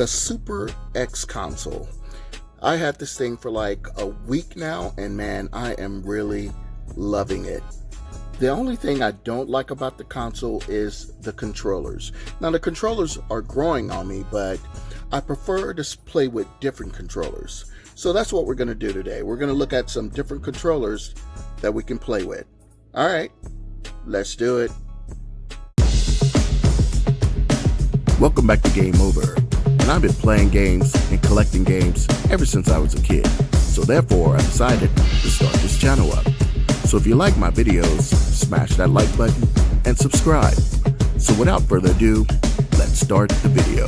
The Super X console. I had this thing for like a week now, and man, I am really loving it. The only thing I don't like about the console is the controllers. Now the controllers are growing on me, but I prefer to play with different controllers. So that's what we're going to do today. We're going to look at some different controllers that we can play with. All right, let's do it. Welcome back to Game Over. And I've been playing games and collecting games ever since I was a kid. So therefore, I decided to start this channel up. So if you like my videos, smash that like button and subscribe. So without further ado, let's start the video.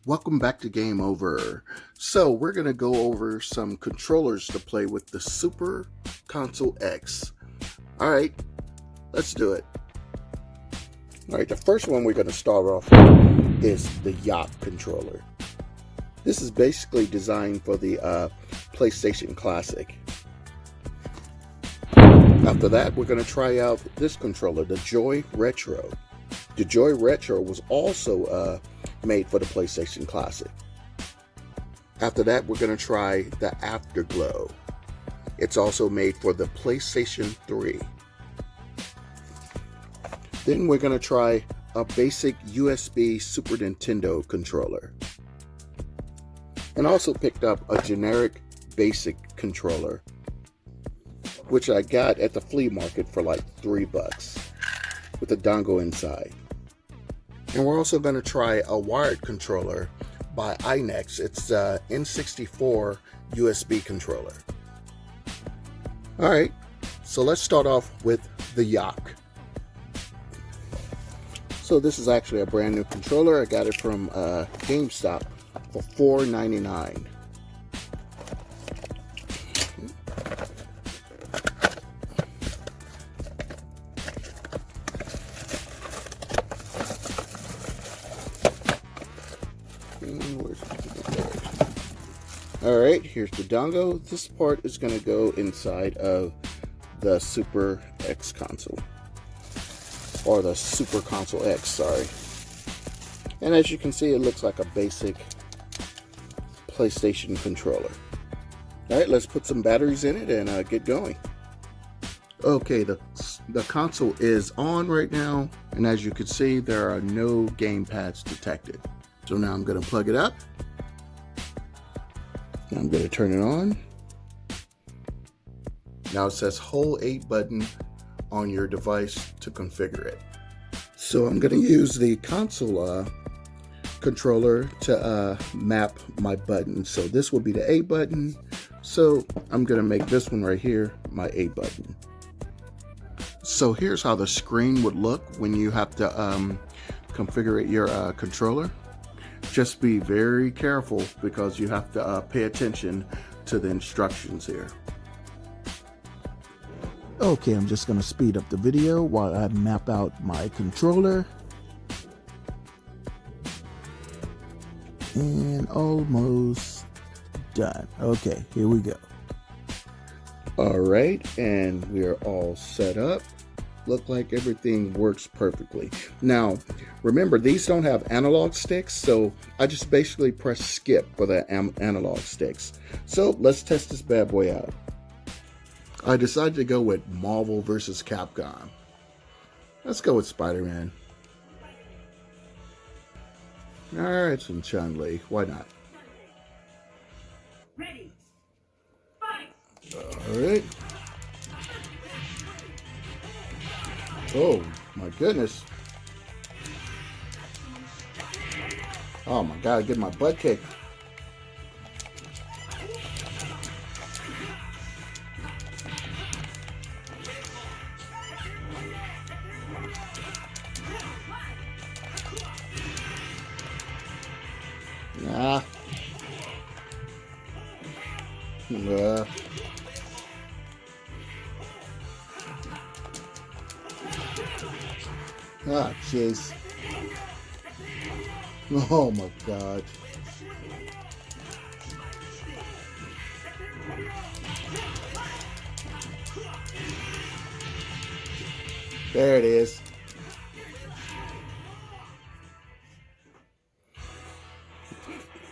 Welcome back to Game Over. So we're going to go over some controllers to play with the Super Console X. Alright, let's do it. Alright, the first one we're going to start off with is the Yacht Controller. This is basically designed for the PlayStation Classic. After that, we're going to try out this controller, the Joy Retro. The Joy Retro was also made for the PlayStation Classic. After that, we're going to try the Afterglow. It's also made for the PlayStation 3. Then we're going to try a basic USB Super Nintendo controller. And also picked up a generic basic controller, which I got at the flea market for like $3 with a dongle inside. And we're also going to try a wired controller by iNex. It's a N64 USB controller. Alright, so let's start off with the Yacht. So this is actually a brand new controller. I got it from GameStop for $4.99. Alright, here's the dongle. This part is going to go inside of the Super X console. Or the Super Console X, sorry. And as you can see, it looks like a basic PlayStation controller. Alright, let's put some batteries in it and get going. Okay, the console is on right now, and as you can see, there are no game pads detected. So now I'm going to plug it up. And I'm going to turn it on. Now it says hold A button on your device to configure it. So I'm going to use the console controller to map my button. So this will be the A button. So I'm going to make this one right here my A button. So here's how the screen would look when you have to configure your controller. Just be very careful because you have to pay attention to the instructions here. Okay, I'm just going to speed up the video while I map out my controller. And almost done. Okay, here we go. Alright, and we're all set up. Look like everything works perfectly. Now, remember, these don't have analog sticks, so I just basically press skip for the analog sticks. So let's test this bad boy out. I decided to go with Marvel vs. Capcom. Let's go with Spider-Man. Alright, some Chun-Li. Why not? Ready. Fight. Alright. Oh, my goodness. Oh my god, I get my butt kicked. Ah. Ah, jeez. Oh my god. There it is.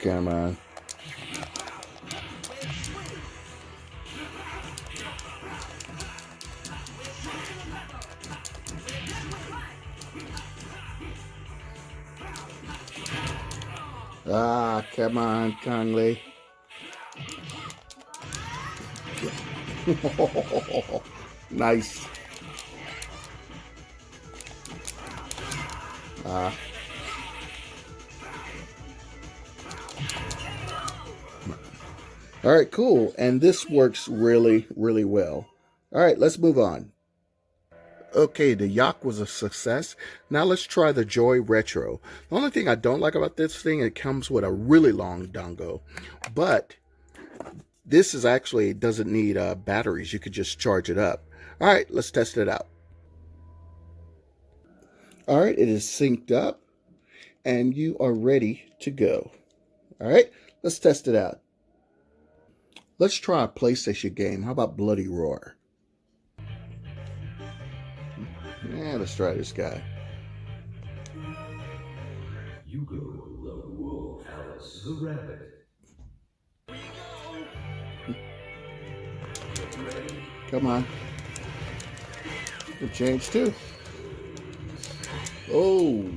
Come on. Ah, come on, Conley. Nice. All right, cool. And this works really, really well. All right, let's move on. Okay, the Yacht was a success. Now let's try the Joy Retro. The only thing I don't like about this thing, it comes with a really long dongle. But this is actually doesn't need batteries. You could just charge it up. All right, let's test it out. All right, it is synced up and you are ready to go. All right, let's test it out. Let's try a PlayStation game. How about Bloody Roar? Yeah, let's try this guy. You go, the wolf, Alice the rabbit. Come on. It changed too. Oh.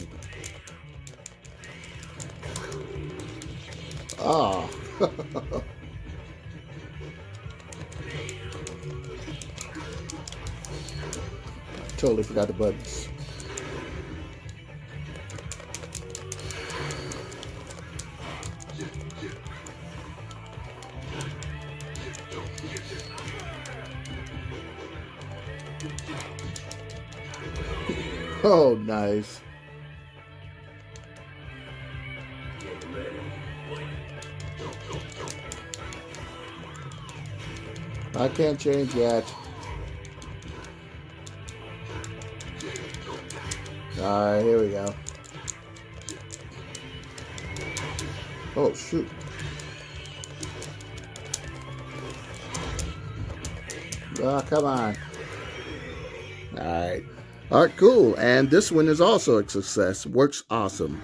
Ah. Totally forgot the buttons. Oh, nice. I can't change yet. All right, here we go. Oh, shoot. Oh, come on. All right. All right, cool. And this one is also a success. Works awesome.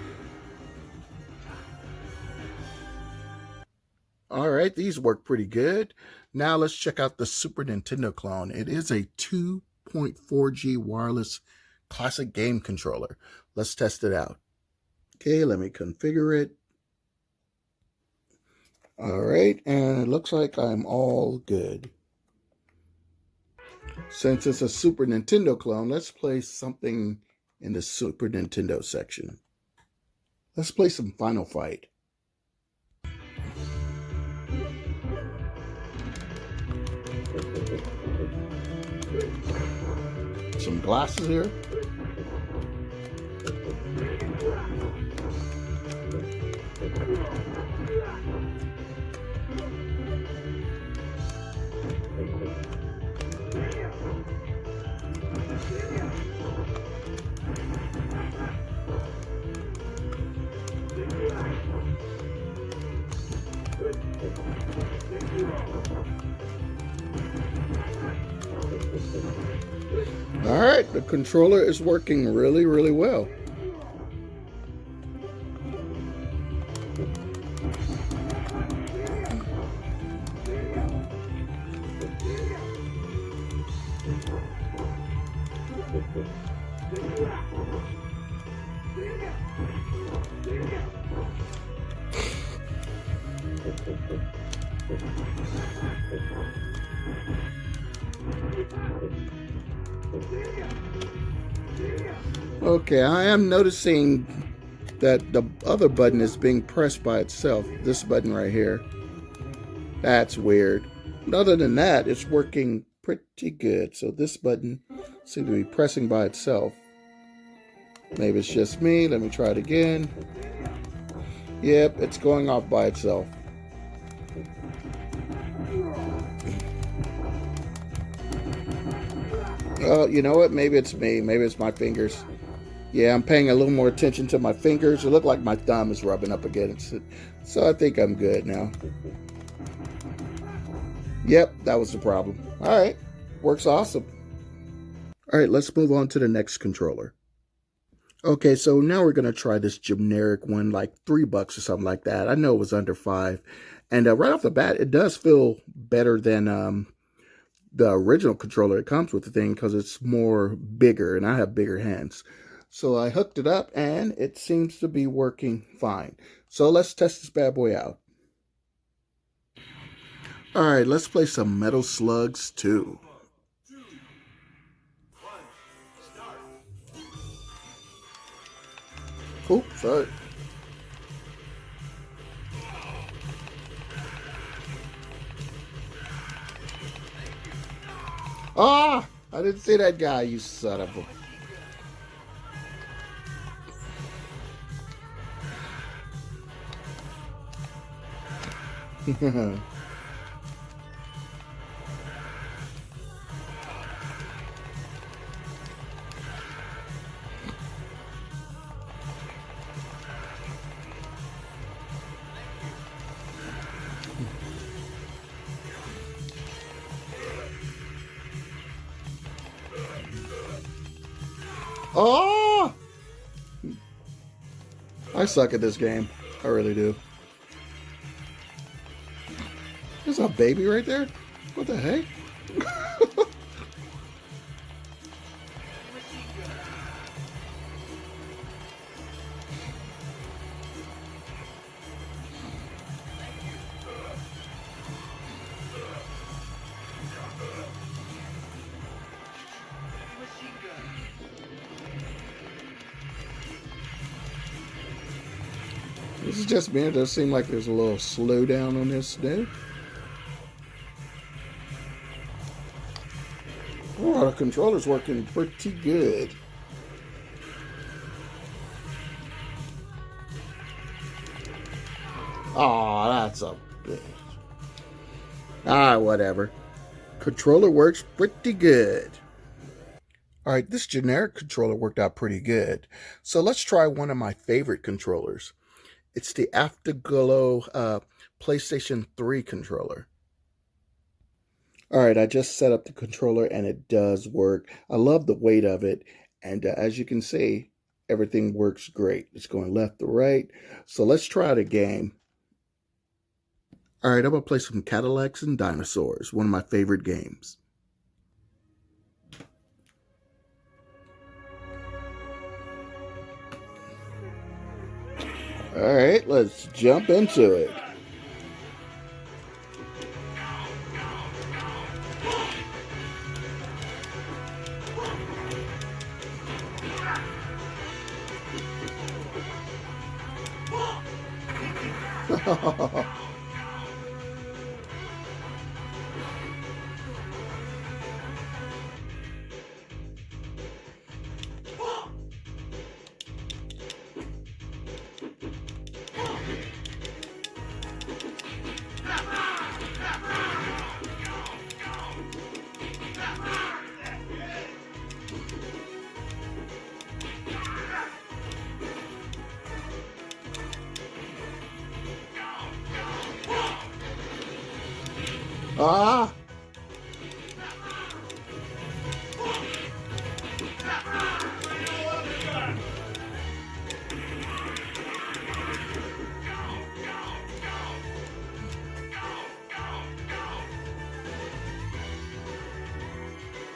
All right, these work pretty good. Now let's check out the Super Nintendo clone. It is a 2.4G wireless classic game controller. Let's test it out. Okay, let me configure it. All right, and it looks like I'm all good. Since it's a Super Nintendo clone, let's play something in the Super Nintendo section. Let's play some Final Fight. Some glasses here. All right, the controller is working really, really well. Okay, I am noticing that the other button is being pressed by itself. This button right here. That's weird. But other than that, it's working pretty good. So this button seems to be pressing by itself. Maybe it's just me. Let me try it again. Yep, it's going off by itself. Oh, you know what? Maybe it's me. Maybe it's my fingers. Yeah, I'm paying a little more attention to my fingers. It looked like my thumb is rubbing up against it. So I think I'm good now. Yep, that was the problem. All right, works awesome. All right, let's move on to the next controller. Okay, so now we're gonna try this generic one, like $3 or something like that. I know it was under 5, and right off the bat, it does feel better than the original controller. It comes with the thing because it's more bigger, and I have bigger hands. So I hooked it up, and it seems to be working fine. So let's test this bad boy out. All right, let's play some Metal Slugs 2. Oh, sorry. Ah! I didn't see that guy, you son of a... Oh! I suck at this game. I really do. There's a baby right there? What the heck? This is just me. It does seem like there's a little slowdown on this dude. Oh, the controller's working pretty good. Oh, that's a bitch. Ah, whatever. Controller works pretty good. All right, this generic controller worked out pretty good. So let's try one of my favorite controllers. It's the Afterglow PlayStation 3 controller. All right, I just set up the controller and it does work. I love the weight of it. And as you can see, everything works great. It's going left to right. So let's try the game. All right, I'm going to play some Cadillacs and Dinosaurs, one of my favorite games. All right, let's jump into it. Ah!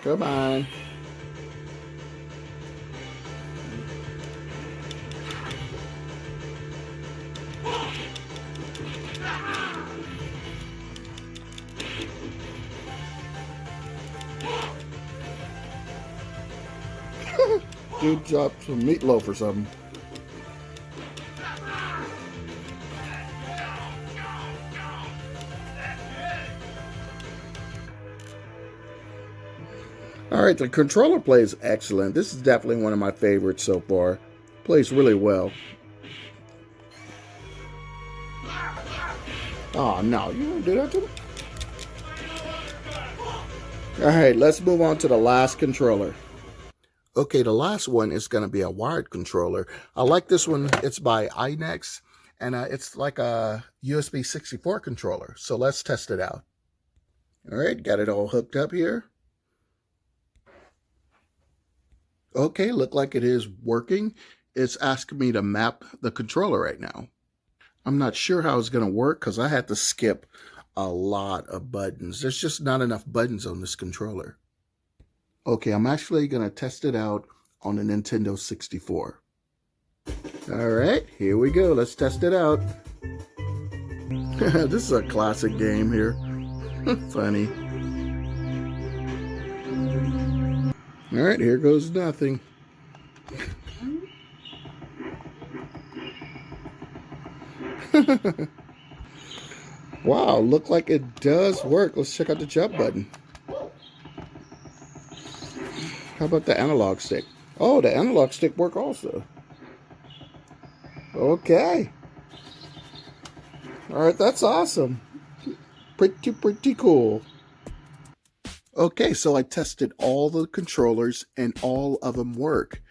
Come on. Dude dropped some meatloaf or something. All right, the controller plays excellent. This is definitely one of my favorites so far. Plays really well. Oh, no, you don't do that to me? All right, let's move on to the last controller. Okay, the last one is going to be a wired controller. I like this one. It's by iNex, and it's like a USB 64 controller. So let's test it out. All right, got it all hooked up here. Okay, look like it is working. It's asking me to map the controller right now. I'm not sure how it's going to work because I had to skip a lot of buttons. There's just not enough buttons on this controller. Okay, I'm actually going to test it out on the Nintendo 64. All right, here we go. Let's test it out. This is a classic game here. Funny. All right, here goes nothing. Wow, look like it does work. Let's check out the jump button. How about the analog stick? Oh, the analog stick work also. Okay. All right, that's awesome. Pretty cool. Okay, so I tested all the controllers and all of them work.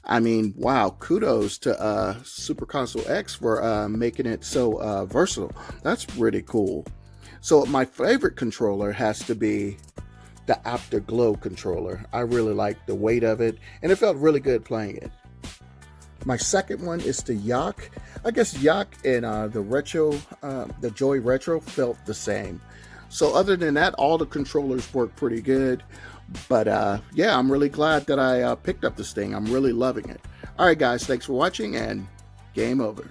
I mean, wow, kudos to Super Console X for making it so versatile. That's pretty cool. So my favorite controller has to be the Afterglow controller. I really like the weight of it, and it felt really good playing it. My second one is the Yacht. I guess Yacht and the Joy Retro felt the same. So other than that, all the controllers work pretty good. But yeah, I'm really glad that I picked up this thing. I'm really loving it. All right, guys, thanks for watching, and game over.